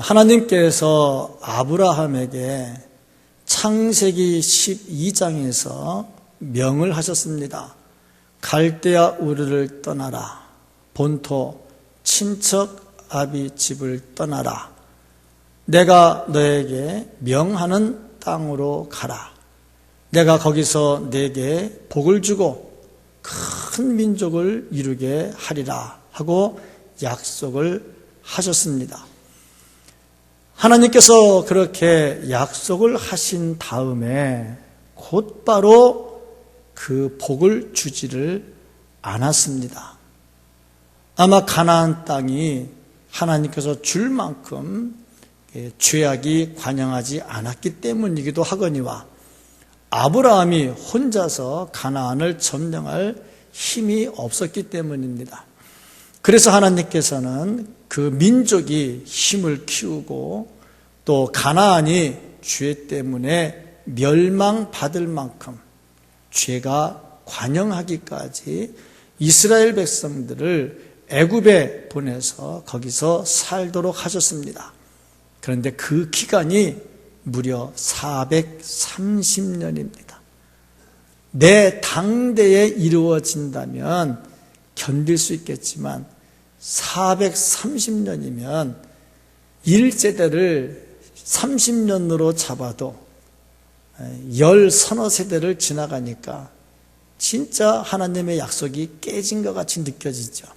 하나님께서 아브라함에게 창세기 12장에서 명을 하셨습니다. 갈대아 우르를 떠나라. 본토 친척 아비 집을 떠나라. 내가 너에게 명하는 땅으로 가라. 내가 거기서 내게 복을 주고 큰 민족을 이루게 하리라 하고 약속을 하셨습니다. 하나님께서 그렇게 약속을 하신 다음에 곧바로 그 복을 주지를 않았습니다. 아마 가나안 땅이 하나님께서 줄 만큼 죄악이 관영하지 않았기 때문이기도 하거니와 아브라함이 혼자서 가나안을 점령할 힘이 없었기 때문입니다. 그래서 하나님께서는 그 민족이 힘을 키우고 또 가나안이 죄 때문에 멸망받을 만큼 죄가 관영하기까지 이스라엘 백성들을 애굽에 보내서 거기서 살도록 하셨습니다. 그런데 그 기간이 무려 430년입니다. 내 당대에 이루어진다면 견딜 수 있겠지만 430년이면 1세대를 30년으로 잡아도 10서너 세대를 지나가니까 진짜 하나님의 약속이 깨진 것 같이 느껴지죠.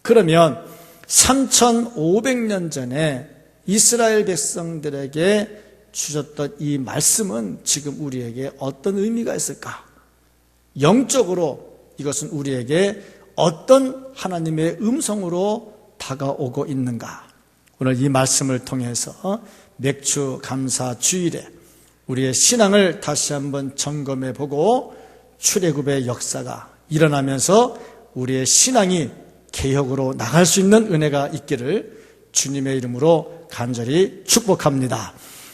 그러면 3500년 전에 이스라엘 백성들에게 주셨던 이 말씀은 지금 우리에게 어떤 의미가 있을까? 영적으로 이것은 우리에게 어떤 하나님의 음성으로 다가오고 있는가? 오늘 이 말씀을 통해서 맥주 감사 주일에 우리의 신앙을 다시 한번 점검해 보고 출애굽의 역사가 일어나면서 우리의 신앙이 개혁으로 나갈 수 있는 은혜가 있기를 주님의 이름으로 간절히 축복합니다.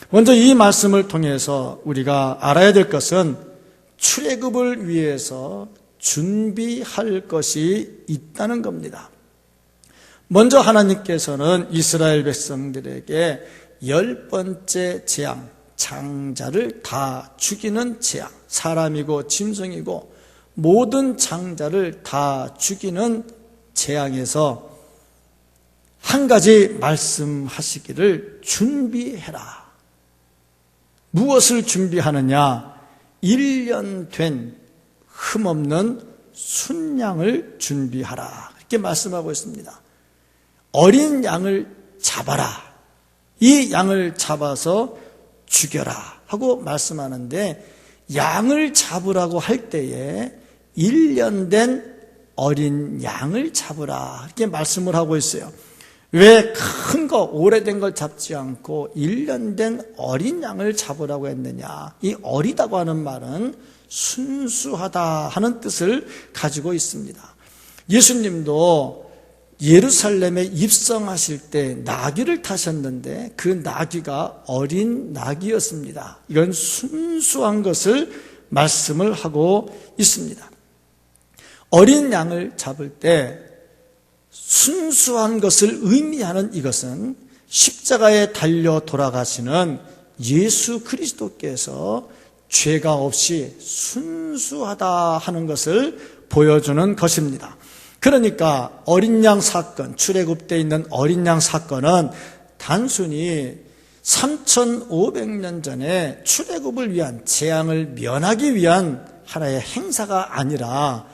먼저 이 말씀을 통해서 우리가 알아야 될 것은 출애굽을 위해서 준비할 것이 있다는 겁니다. 먼저 하나님께서는 이스라엘 백성들에게 10번째 재앙, 장자를 다 죽이는 재앙, 사람이고 짐승이고 모든 장자를 다 죽이는 재앙에서 한 가지 말씀하시기를 준비해라. 무엇을 준비하느냐? 1년 된 흠없는 순양을 준비하라. 이렇게 말씀하고 있습니다. 어린 양을 잡아라. 이 양을 잡아서 죽여라 하고 말씀하는데, 양을 잡으라고 할 때에 1년 된 어린 양을 잡으라 이렇게 말씀을 하고 있어요. 왜 큰 거, 오래된 걸 잡지 않고 1년 된 어린 양을 잡으라고 했느냐? 이 어리다고 하는 말은 순수하다 하는 뜻을 가지고 있습니다. 예수님도 예루살렘에 입성하실 때 나귀를 타셨는데 그 나귀가 어린 나귀였습니다. 이건 순수한 것을 말씀을 하고 있습니다. 어린 양을 잡을 때 순수한 것을 의미하는 이것은 십자가에 달려 돌아가시는 예수 그리스도께서 죄가 없이 순수하다 하는 것을 보여주는 것입니다. 그러니까 어린 양 사건, 출애굽 때 있는 어린 양 사건은 단순히 3500년 전에 출애굽을 위한 재앙을 면하기 위한 하나의 행사가 아니라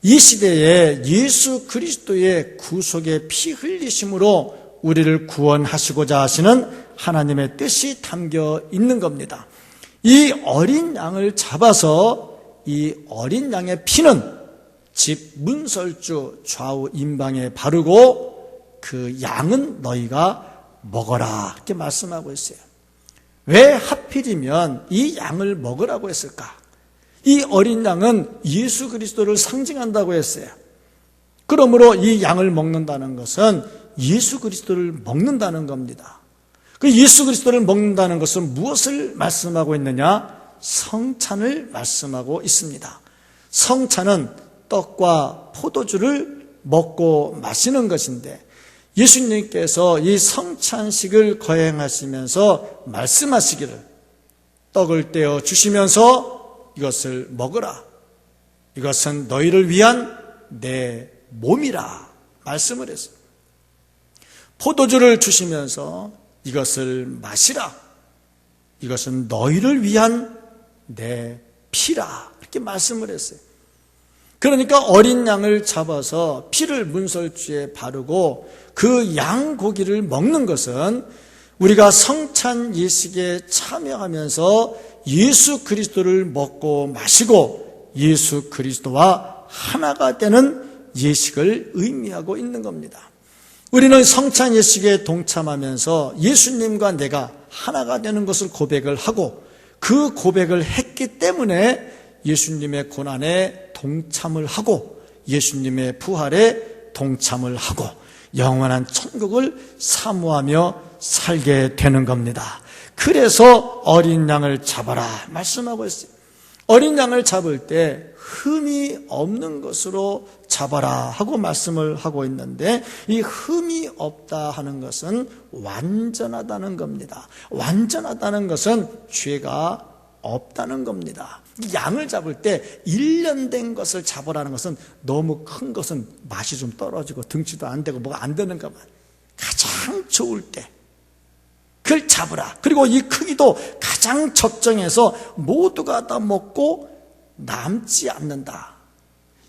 이 시대에 예수 그리스도의 구속의 피 흘리심으로 우리를 구원하시고자 하시는 하나님의 뜻이 담겨 있는 겁니다. 이 어린 양을 잡아서 이 어린 양의 피는 집 문설주 좌우 임방에 바르고 그 양은 너희가 먹어라 이렇게 말씀하고 있어요. 왜 하필이면 이 양을 먹으라고 했을까? 이 어린 양은 예수 그리스도를 상징한다고 했어요. 그러므로 이 양을 먹는다는 것은 예수 그리스도를 먹는다는 겁니다. 그 예수 그리스도를 먹는다는 것은 무엇을 말씀하고 있느냐? 성찬을 말씀하고 있습니다. 성찬은 떡과 포도주를 먹고 마시는 것인데 예수님께서 이 성찬식을 거행하시면서 말씀하시기를 떡을 떼어 주시면서 이것을 먹으라. 이것은 너희를 위한 내 몸이라 말씀을 했습니다. 포도주를 주시면서 이것을 마시라. 이것은 너희를 위한 내 피라. 이렇게 말씀을 했어요. 그러니까 어린 양을 잡아서 피를 문설주에 바르고 그 양 고기를 먹는 것은 우리가 성찬 예식에 참여하면서 예수 그리스도를 먹고 마시고 예수 그리스도와 하나가 되는 예식을 의미하고 있는 겁니다. 우리는 성찬 예식에 동참하면서 예수님과 내가 하나가 되는 것을 고백을 하고 그 고백을 했기 때문에 예수님의 고난에 동참을 하고 예수님의 부활에 동참을 하고 영원한 천국을 사모하며 살게 되는 겁니다. 그래서 어린 양을 잡아라 말씀하고 있어요. 어린 양을 잡을 때 흠이 없는 것으로 잡아라 하고 말씀을 하고 있는데 이 흠이 없다 하는 것은 완전하다는 겁니다. 완전하다는 것은 죄가 없다는 겁니다. 양을 잡을 때 1년 된 것을 잡으라는 것은 너무 큰 것은 맛이 좀 떨어지고 등치도 안 되고 뭐가 안 되는가 봐. 가장 좋을 때 그걸 잡으라. 그리고 이 크기도 가장 적정해서 모두가 다 먹고 남지 않는다.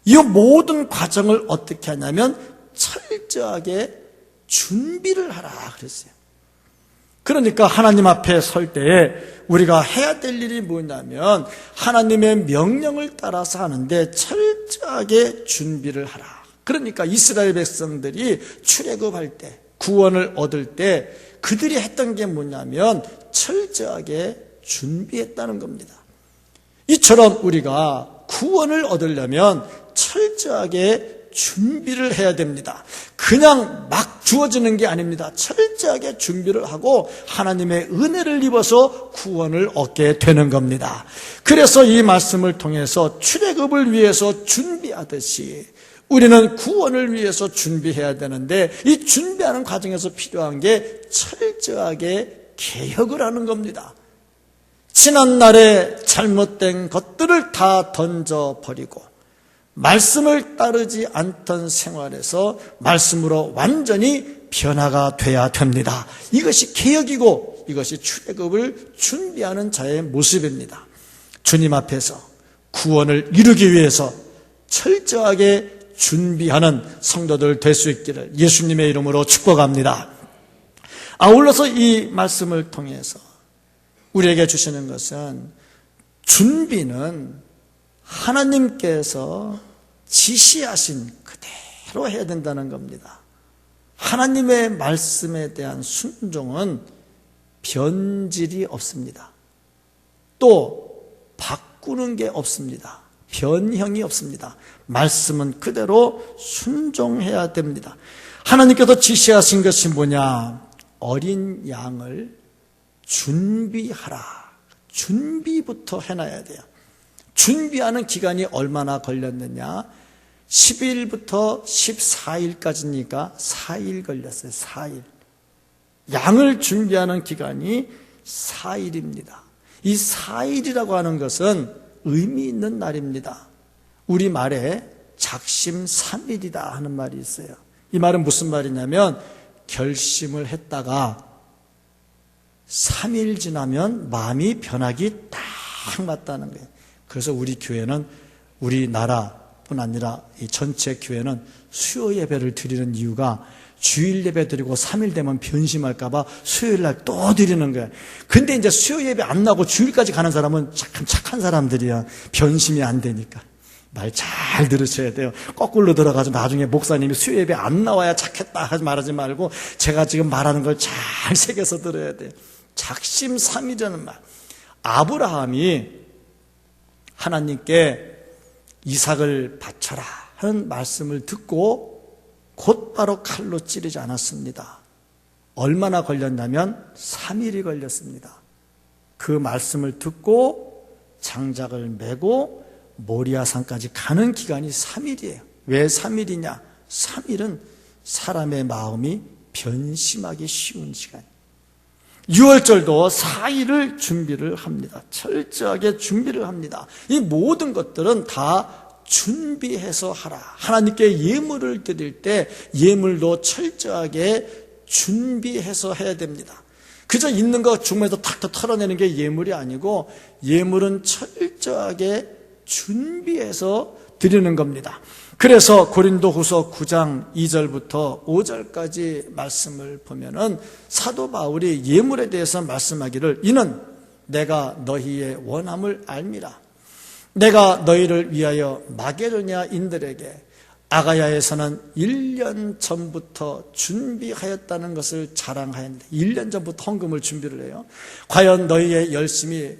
이 모든 과정을 어떻게 하냐면 철저하게 준비를 하라 그랬어요. 그러니까 하나님 앞에 설 때에 우리가 해야 될 일이 뭐냐면 하나님의 명령을 따라서 하는데 철저하게 준비를 하라. 그러니까 이스라엘 백성들이 출애굽할 때 구원을 얻을 때 그들이 했던 게 뭐냐면 철저하게 준비했다는 겁니다. 이처럼 우리가 구원을 얻으려면 철저하게 준비를 해야 됩니다. 그냥 막 주어지는 게 아닙니다. 철저하게 준비를 하고 하나님의 은혜를 입어서 구원을 얻게 되는 겁니다. 그래서 이 말씀을 통해서 출애굽을 위해서 준비하듯이 우리는 구원을 위해서 준비해야 되는데 이 준비하는 과정에서 필요한 게 철저하게 개혁을 하는 겁니다. 지난날에 잘못된 것들을 다 던져버리고 말씀을 따르지 않던 생활에서 말씀으로 완전히 변화가 돼야 됩니다. 이것이 개혁이고 이것이 출애굽을 준비하는 자의 모습입니다. 주님 앞에서 구원을 이루기 위해서 철저하게 준비하는 성도들 될 수 있기를 예수님의 이름으로 축복합니다. 아울러서 이 말씀을 통해서 우리에게 주시는 것은 준비는 하나님께서 지시하신 그대로 해야 된다는 겁니다. 하나님의 말씀에 대한 순종은 변질이 없습니다. 또 바꾸는 게 없습니다. 변형이 없습니다. 말씀은 그대로 순종해야 됩니다. 하나님께서 지시하신 것이 뭐냐? 어린 양을 준비하라. 준비부터 해놔야 돼요. 준비하는 기간이 얼마나 걸렸느냐? 10일부터 14일까지니까 4일 걸렸어요. 4일. 양을 준비하는 기간이 4일입니다. 이 4일이라고 하는 것은 의미 있는 날입니다. 우리말에 작심 3일이다 하는 말이 있어요. 이 말은 무슨 말이냐면 결심을 했다가 3일 지나면 마음이 변하기 딱 맞다는 거예요. 그래서 우리 교회는 우리나라뿐 아니라 이 전체 교회는 수요 예배를 드리는 이유가 주일 예배 드리고 3일 되면 변심할까 봐 수요일 날 또 드리는 거예요. 근데 이제 수요 예배 안 나고 주일까지 가는 사람은 착한 사람들이야. 변심이 안 되니까. 말 잘 들으셔야 돼요. 거꾸로 들어가서 나중에 목사님이 수요 예배 안 나와야 착했다 하지 말하지 말고 제가 지금 말하는 걸 잘 새겨서 들어야 돼요. 작심 3일이라는 말. 아브라함이 하나님께 이삭을 바쳐라 하는 말씀을 듣고 곧바로 칼로 찌르지 않았습니다. 얼마나 걸렸냐면 3일이 걸렸습니다. 그 말씀을 듣고 장작을 메고 모리아산까지 가는 기간이 3일이에요. 왜 3일이냐? 3일은 사람의 마음이 변심하기 쉬운 시간. 6월절도 4일을 준비를 합니다. 철저하게 준비를 합니다. 이 모든 것들은 다 준비해서 하라. 하나님께 예물을 드릴 때 예물도 철저하게 준비해서 해야 됩니다. 그저 있는 거 중간에서 탁탁 털어내는 게 예물이 아니고 예물은 철저하게 준비해서 드리는 겁니다. 그래서 고린도후서 9장 2절부터 5절까지 말씀을 보면은 사도 바울이 예물에 대해서 말씀하기를 이는 내가 너희의 원함을 알미라. 내가 너희를 위하여 마게도냐인들에게 아가야에서는 1년 전부터 준비하였다는 것을 자랑하였는데 1년 전부터 헌금을 준비를 해요. 과연 너희의 열심이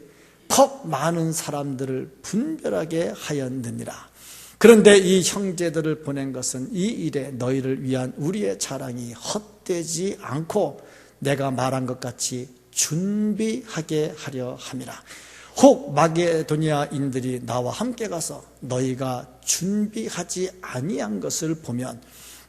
퍽 많은 사람들을 분별하게 하였느니라. 그런데 이 형제들을 보낸 것은 이 일에 너희를 위한 우리의 자랑이 헛되지 않고 내가 말한 것 같이 준비하게 하려 함이라. 혹 마게도니아인들이 나와 함께 가서 너희가 준비하지 아니한 것을 보면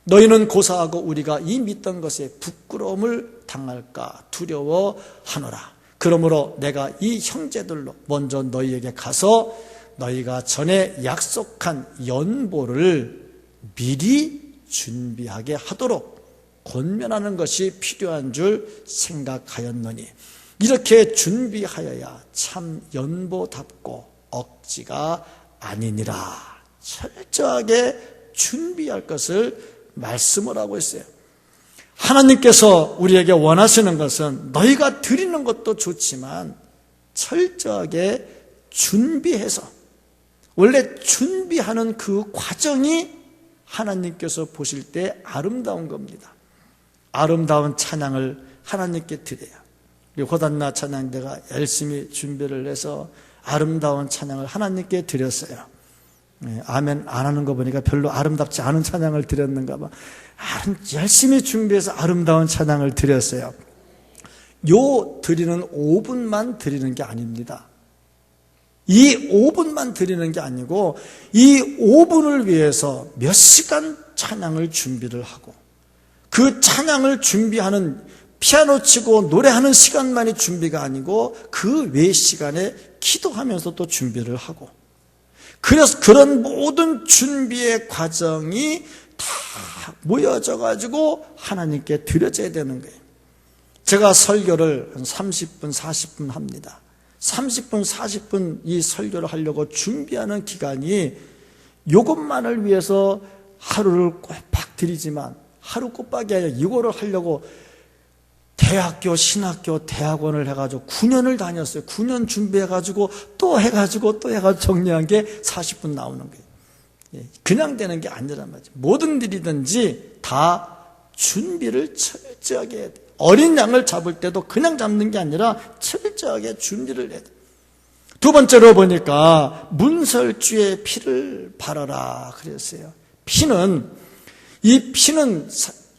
너희는 고사하고 우리가 이 믿던 것에 부끄러움을 당할까 두려워하노라. 그러므로 내가 이 형제들로 먼저 너희에게 가서 너희가 전에 약속한 연보를 미리 준비하게 하도록 권면하는 것이 필요한 줄 생각하였노니 이렇게 준비하여야 참 연보답고 억지가 아니니라. 철저하게 준비할 것을 말씀을 하고 있어요. 하나님께서 우리에게 원하시는 것은 너희가 드리는 것도 좋지만 철저하게 준비해서 원래 준비하는 그 과정이 하나님께서 보실 때 아름다운 겁니다. 아름다운 찬양을 하나님께 드려요. 호단나 찬양대가 열심히 준비를 해서 아름다운 찬양을 하나님께 드렸어요. 아멘 안 하는 거 보니까 별로 아름답지 않은 찬양을 드렸는가 봐. 열심히 준비해서 아름다운 찬양을 드렸어요. 요 드리는 5분만 드리는 게 아닙니다. 이 5분만 드리는 게 아니고 이 5분을 위해서 몇 시간 찬양을 준비를 하고 그 찬양을 준비하는 피아노 치고 노래하는 시간만이 준비가 아니고 그 외 시간에 기도하면서 또 준비를 하고 그래서 그런 모든 준비의 과정이 다 모여져 가지고 하나님께 드려져야 되는 거예요. 제가 설교를 한 30분 40분 합니다. 30분 40분 이 설교를 하려고 준비하는 기간이 이것만을 위해서 하루를 꼬박 드리지만 하루 꼬박이 아니라 이거를 하려고 대학교, 신학교, 대학원을 해가지고 9년을 다녔어요. 9년 준비해가지고 또 해가지고 정리한 게 40분 나오는 거예요. 그냥 되는 게 아니란 말이죠. 모든 일이든지 다 준비를 철저하게 해야 돼요. 어린 양을 잡을 때도 그냥 잡는 게 아니라 철저하게 준비를 해야 돼요. 두 번째로 보니까 문설주의 피를 바라라 그랬어요. 이 피는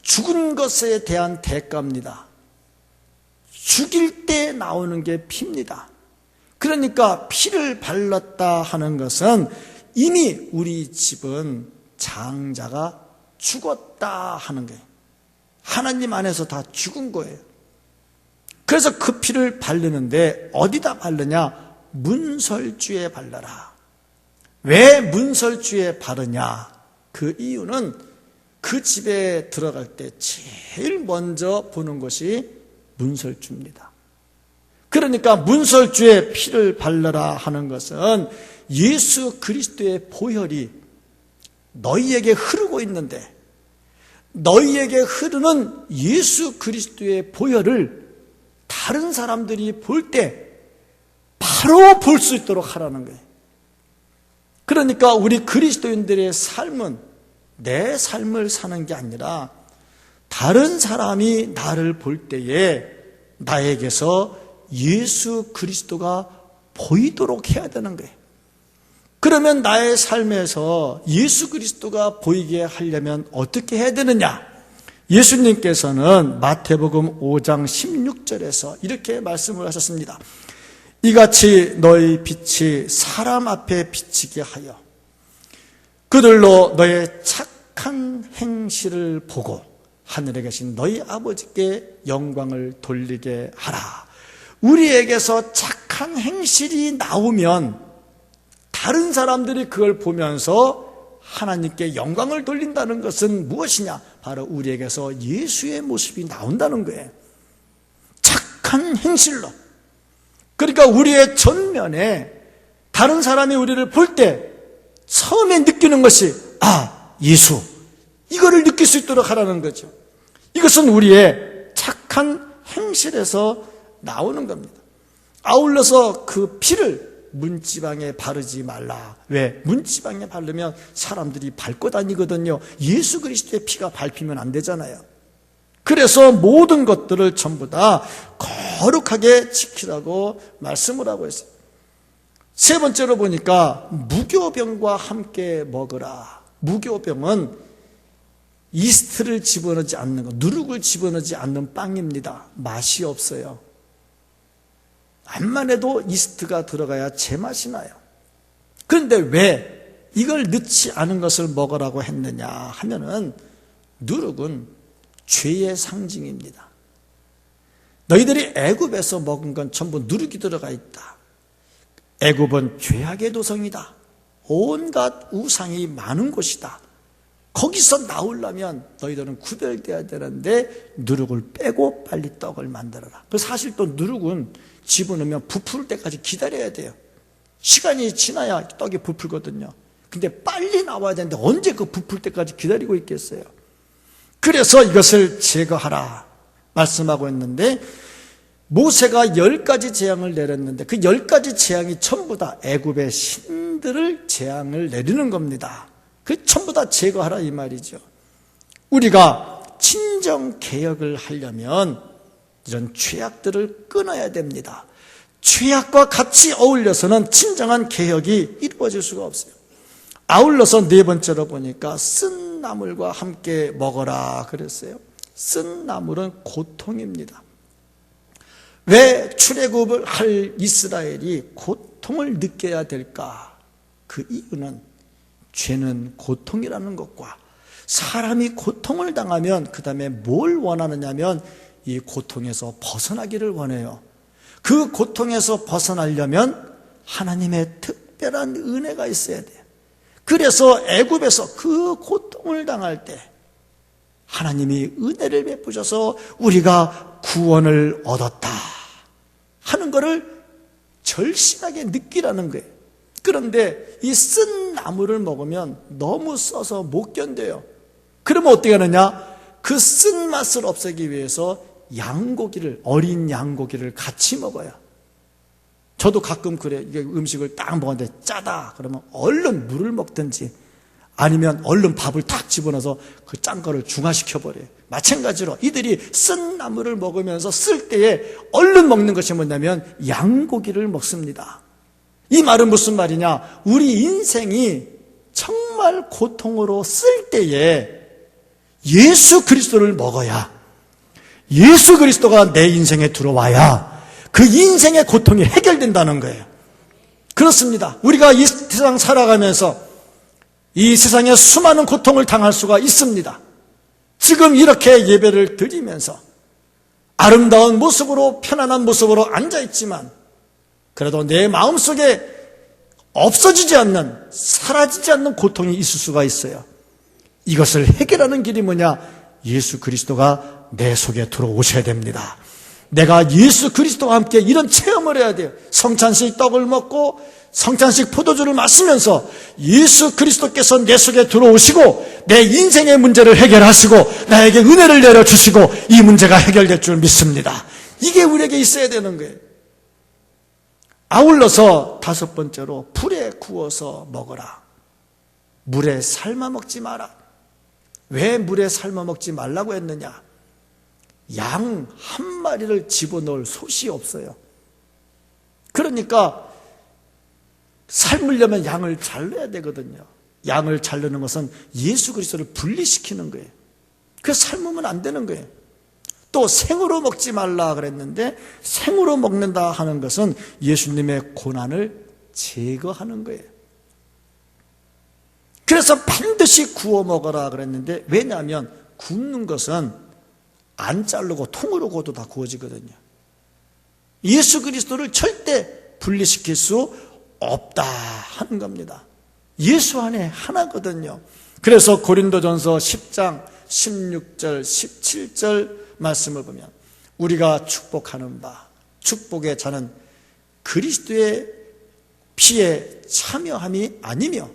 죽은 것에 대한 대가입니다. 죽일 때 나오는 게 피입니다. 그러니까 피를 발랐다 하는 것은 이미 우리 집은 장자가 죽었다 하는 거예요. 하나님 안에서 다 죽은 거예요. 그래서 그 피를 바르는데 어디다 바르냐? 문설주에 발라라. 왜 문설주에 바르냐? 그 이유는 그 집에 들어갈 때 제일 먼저 보는 것이 문설주입니다. 그러니까 문설주에 피를 발라라 하는 것은 예수 그리스도의 보혈이 너희에게 흐르고 있는데 너희에게 흐르는 예수 그리스도의 보혈을 다른 사람들이 볼 때 바로 볼 수 있도록 하라는 거예요. 그러니까 우리 그리스도인들의 삶은 내 삶을 사는 게 아니라 다른 사람이 나를 볼 때에 나에게서 예수 그리스도가 보이도록 해야 되는 거예요. 그러면 나의 삶에서 예수 그리스도가 보이게 하려면 어떻게 해야 되느냐? 예수님께서는 마태복음 5장 16절에서 이렇게 말씀을 하셨습니다. 이같이 너희 빛이 사람 앞에 비치게 하여 그들로 너의 착한 행실을 보고 하늘에 계신 너희 아버지께 영광을 돌리게 하라. 우리에게서 착한 행실이 나오면 다른 사람들이 그걸 보면서 하나님께 영광을 돌린다는 것은 무엇이냐? 바로 우리에게서 예수의 모습이 나온다는 거예요. 착한 행실로. 그러니까 우리의 전면에 다른 사람이 우리를 볼 때 처음에 느끼는 것이 예수, 이거를 느낄 수 있도록 하라는 거죠. 이것은 우리의 착한 행실에서 나오는 겁니다. 아울러서 그 피를 문지방에 바르지 말라. 왜? 문지방에 바르면 사람들이 밟고 다니거든요. 예수 그리스도의 피가 밟히면 안 되잖아요. 그래서 모든 것들을 전부 다 거룩하게 지키라고 말씀을 하고 있어요. 세 번째로 보니까 무교병과 함께 먹으라. 무교병은 이스트를 집어넣지 않는 것, 누룩을 집어넣지 않는 빵입니다. 맛이 없어요. 암만 해도 이스트가 들어가야 제맛이 나요. 그런데 왜 이걸 넣지 않은 것을 먹으라고 했느냐 하면은 누룩은 죄의 상징입니다. 너희들이 애굽에서 먹은 건 전부 누룩이 들어가 있다. 애굽은 죄악의 도성이다. 온갖 우상이 많은 곳이다. 거기서 나오려면 너희들은 구별돼야 되는데 누룩을 빼고 빨리 떡을 만들어라. 사실 또 누룩은 집어넣으면 부풀 때까지 기다려야 돼요. 시간이 지나야 떡이 부풀거든요. 근데 빨리 나와야 되는데 언제 그 부풀 때까지 기다리고 있겠어요? 그래서 이것을 제거하라 말씀하고 있는데, 모세가 10가지 재앙을 내렸는데 그 10가지 재앙이 전부 다 애굽의 신들을 재앙을 내리는 겁니다. 그 전부 다 제거하라 이 말이죠. 우리가 진정 개혁을 하려면 이런 죄악들을 끊어야 됩니다. 죄악과 같이 어울려서는 진정한 개혁이 이루어질 수가 없어요. 아울러서 네 번째로 보니까 쓴 나물과 함께 먹어라 그랬어요. 쓴 나물은 고통입니다. 왜 출애굽을 할 이스라엘이 고통을 느껴야 될까? 그 이유는 죄는 고통이라는 것과 사람이 고통을 당하면 그 다음에 뭘 원하느냐면 이 고통에서 벗어나기를 원해요. 그 고통에서 벗어나려면 하나님의 특별한 은혜가 있어야 돼요. 그래서 애굽에서 그 고통을 당할 때 하나님이 은혜를 베푸셔서 우리가 구원을 얻었다 하는 것을 절실하게 느끼라는 거예요. 그런데 이 쓴 나물을 먹으면 너무 써서 못 견뎌요. 그러면 어떻게 하느냐? 그 쓴맛을 없애기 위해서 양고기를, 어린 양고기를 같이 먹어요. 저도 가끔 그래요. 이게 음식을 딱 먹었는데 짜다 그러면 얼른 물을 먹든지 아니면 얼른 밥을 탁 집어넣어서 그 짠 거를 중화시켜버려요. 마찬가지로 이들이 쓴 나물을 먹으면서 쓸 때에 얼른 먹는 것이 뭐냐면 양고기를 먹습니다. 이 말은 무슨 말이냐? 우리 인생이 정말 고통으로 쓸 때에 예수 그리스도를 먹어야, 예수 그리스도가 내 인생에 들어와야 그 인생의 고통이 해결된다는 거예요. 그렇습니다. 우리가 이 세상 살아가면서 이 세상에 수많은 고통을 당할 수가 있습니다. 지금 이렇게 예배를 드리면서 아름다운 모습으로, 편안한 모습으로 앉아있지만 그래도 내 마음속에 없어지지 않는, 사라지지 않는 고통이 있을 수가 있어요. 이것을 해결하는 길이 뭐냐? 예수 그리스도가 내 속에 들어오셔야 됩니다. 내가 예수 그리스도와 함께 이런 체험을 해야 돼요. 성찬식 떡을 먹고 성찬식 포도주를 마시면서 예수 그리스도께서 내 속에 들어오시고 내 인생의 문제를 해결하시고 나에게 은혜를 내려주시고 이 문제가 해결될 줄 믿습니다. 이게 우리에게 있어야 되는 거예요. 아울러서 다섯 번째로 불에 구워서 먹어라. 물에 삶아 먹지 마라. 왜 물에 삶아 먹지 말라고 했느냐? 양 한 마리를 집어넣을 솥이 없어요. 그러니까 삶으려면 양을 잘라야 되거든요. 양을 자르는 것은 예수 그리스도를 분리시키는 거예요. 그래서 삶으면 안 되는 거예요. 또 생으로 먹지 말라 그랬는데 생으로 먹는다 하는 것은 예수님의 고난을 제거하는 거예요. 그래서 반드시 구워 먹어라 그랬는데, 왜냐하면 굽는 것은 안 자르고 통으로 구워도 다 구워지거든요. 예수 그리스도를 절대 분리시킬 수 없다 하는 겁니다. 예수 안에 하나거든요. 그래서 고린도전서 10장 16절 17절 말씀을 보면 우리가 축복하는 바 축복의 자는 그리스도의 피에 참여함이 아니며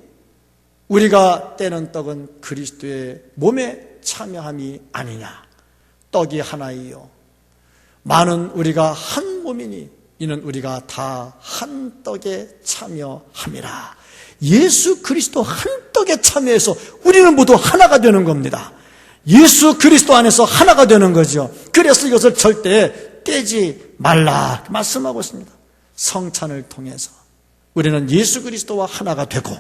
우리가 떼는 떡은 그리스도의 몸에 참여함이 아니냐. 떡이 하나이요 많은 우리가 한 몸이니 이는 우리가 다 한 떡에 참여함이라. 예수 그리스도 한 떡에 참여해서 우리는 모두 하나가 되는 겁니다. 예수 그리스도 안에서 하나가 되는 거죠. 그래서 이것을 절대 떼지 말라 말씀하고 있습니다. 성찬을 통해서 우리는 예수 그리스도와 하나가 되고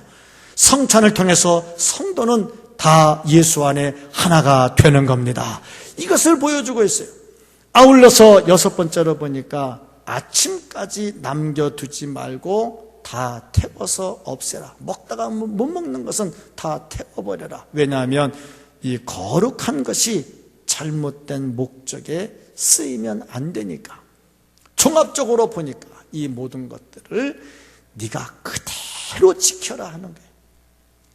성찬을 통해서 성도는 다 예수 안에 하나가 되는 겁니다. 이것을 보여주고 있어요. 아울러서 6번째로 보니까 아침까지 남겨두지 말고 다 태워서 없애라. 먹다가 못 먹는 것은 다 태워버려라. 왜냐하면 이 거룩한 것이 잘못된 목적에 쓰이면 안 되니까. 종합적으로 보니까 이 모든 것들을 네가 그대로 지켜라 하는 거예요.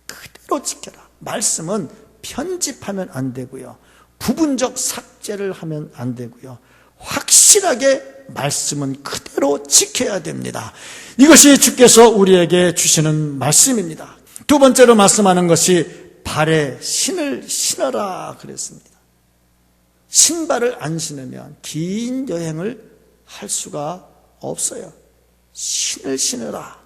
그대로 지켜라. 말씀은 편집하면 안 되고요. 부분적 삭제를 하면 안 되고요. 확실하게 말씀은 그대로 지켜야 됩니다. 이것이 주께서 우리에게 주시는 말씀입니다. 두 번째로 말씀하는 것이 발에 신을 신어라 그랬습니다. 신발을 안 신으면 긴 여행을 할 수가 없어요. 신을 신으라.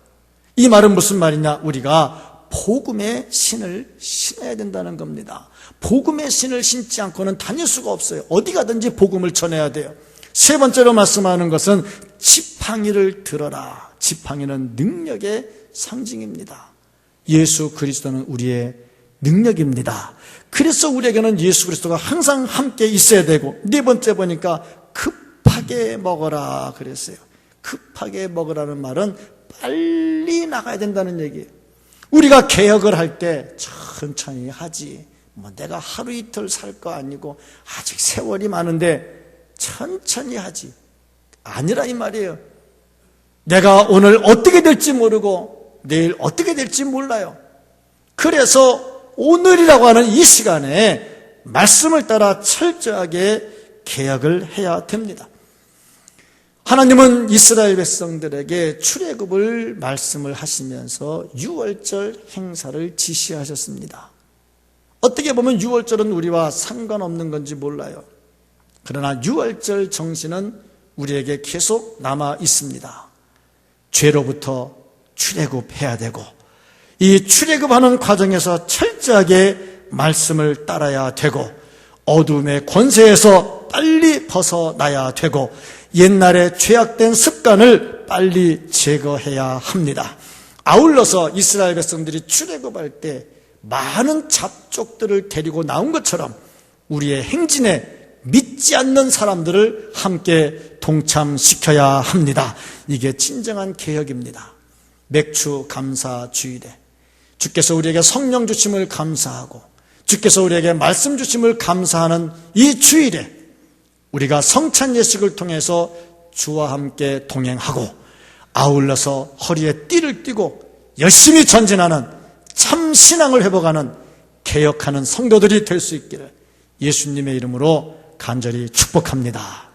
이 말은 무슨 말이냐? 우리가 복음의 신을 신어야 된다는 겁니다. 복음의 신을 신지 않고는 다닐 수가 없어요. 어디 가든지 복음을 전해야 돼요. 세 번째로 말씀하는 것은 지팡이를 들어라. 지팡이는 능력의 상징입니다. 예수 그리스도는 우리의 능력입니다. 그래서 우리에게는 예수 그리스도가 항상 함께 있어야 되고, 네 번째 보니까 급하게 먹어라 그랬어요. 급하게 먹으라는 말은 빨리 나가야 된다는 얘기예요. 우리가 개혁을 할 때 천천히 하지, 내가 하루 이틀 살 거 아니고 아직 세월이 많은데 천천히 하지, 아니라 이 말이에요. 내가 오늘 어떻게 될지 모르고 내일 어떻게 될지 몰라요. 그래서 오늘이라고 하는 이 시간에 말씀을 따라 철저하게 개혁을 해야 됩니다. 하나님은 이스라엘 백성들에게 출애굽을 말씀을 하시면서 유월절 행사를 지시하셨습니다. 어떻게 보면 유월절은 우리와 상관없는 건지 몰라요. 그러나 유월절 정신은 우리에게 계속 남아 있습니다. 죄로부터 출애굽해야 되고, 이 출애굽하는 과정에서 철저하게 말씀을 따라야 되고, 어둠의 권세에서 빨리 벗어나야 되고, 옛날에 죄악된 습관을 빨리 제거해야 합니다. 아울러서 이스라엘 백성들이 출애굽할 때 많은 잡족들을 데리고 나온 것처럼 우리의 행진에 믿지 않는 사람들을 함께 동참시켜야 합니다. 이게 진정한 개혁입니다. 맥주 감사 주일에 주께서 우리에게 성령 주심을 감사하고 주께서 우리에게 말씀 주심을 감사하는 이 주일에 우리가 성찬 예식을 통해서 주와 함께 동행하고 아울러서 허리에 띠를 띠고 열심히 전진하는 참 신앙을 회복하는 개혁하는 성도들이 될 수 있기를 예수님의 이름으로 간절히 축복합니다.